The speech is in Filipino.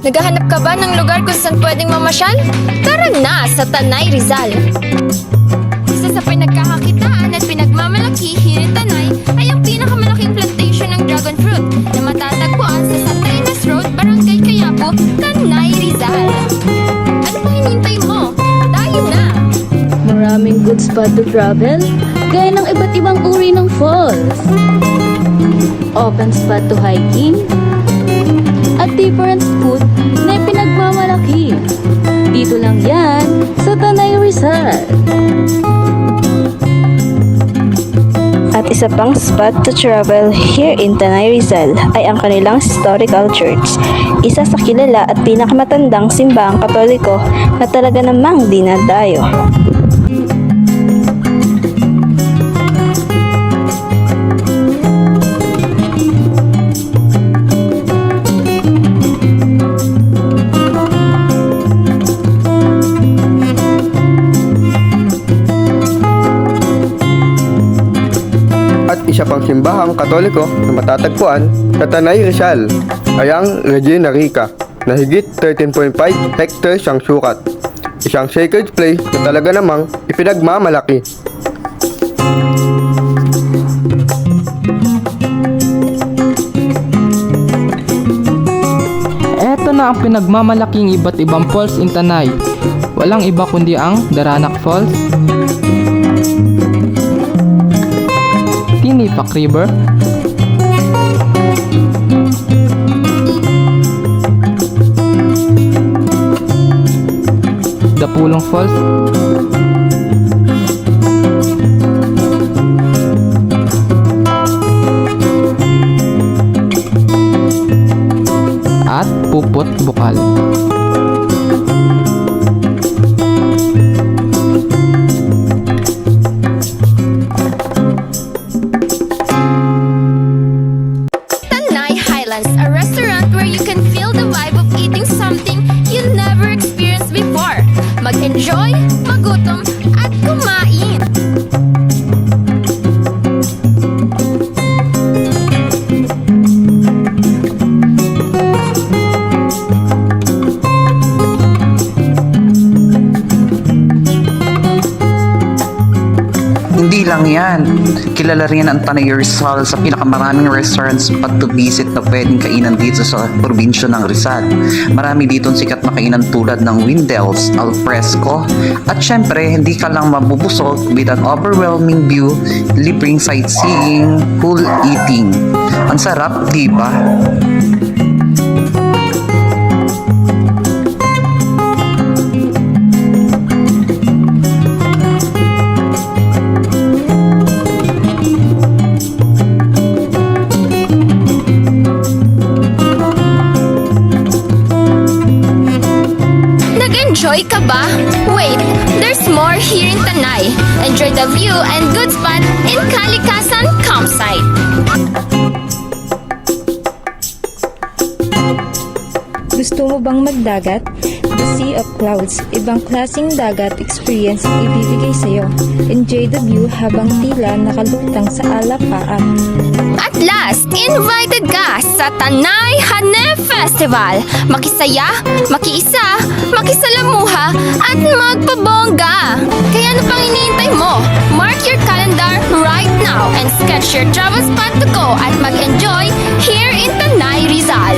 Naghahanap ka ba ng lugar kung saan pwedeng mamasyal? Tara na sa Tanay, Rizal! Isa sa pinagkakakitaan at pinagmamalaki here in Tanay ay ang pinakamalaking plantation ng dragon fruit na matatagpuan sa Santa Ines Road, Barangay Cayapo, Tanay, Rizal. Ano pa hinintay mo? Tayo na! Maraming good spot to travel, gaya ng iba't ibang uri ng falls. Open spot to hiking, at different food na pinagmamalaki. Dito lang yan sa Tanay, Rizal. At isa pang spot to travel here in Tanay, Rizal ay ang kanilang historical church. Isa sa kilala at pinakamatandang simbahang Katoliko na talaga namang dinadayo. At isa pang simbahang Katoliko na matatagpuan sa Tanay, Rizal ay ang Regina Rica na higit 13.5 hectares ang sukat. Isang sacred place na talaga namang ipinagmamalaki. Eto na ang pinagmamalaking iba't ibang falls in Tanay. Walang iba kundi ang Daranac Falls, Tinipak River, Dapulong Falls, at Puput Bukal. Tanay Highlands, a restaurant where you can feel the vibe of eating something you never experienced before. Mag-enjoy, magutom, at kumain. Hindi lang yan. Kilala rin ang Tanay Rizal sa pinakamaraming restaurants spot to visit na pwedeng kainan dito sa probinsya ng Rizal. Marami ditong sikat na kainan tulad ng Windel's, Alfresco, at syempre hindi ka lang mabubusog with an overwhelming view, libreng sightseeing, pool eating. Ang sarap, di ba? Nag-enjoy ka ba? Wait, there's more here in Tanay. Enjoy the view and good spot in Kalikasan Campsite. Gusto mo bang magdagat? The Sea of Clouds, ibang klaseng dagat experience ang ibibigay sa'yo. Enjoy the view habang tila nakalutang sa alapaan. At last, invited ka sa Tanay Hanep Festival. Makisaya, makiisa, makisalamuha, at magpabongga. Kaya ano pang iniintay mo? Mark your calendar right now and sketch your travel spot to go at mag-enjoy here in Tanay, Rizal.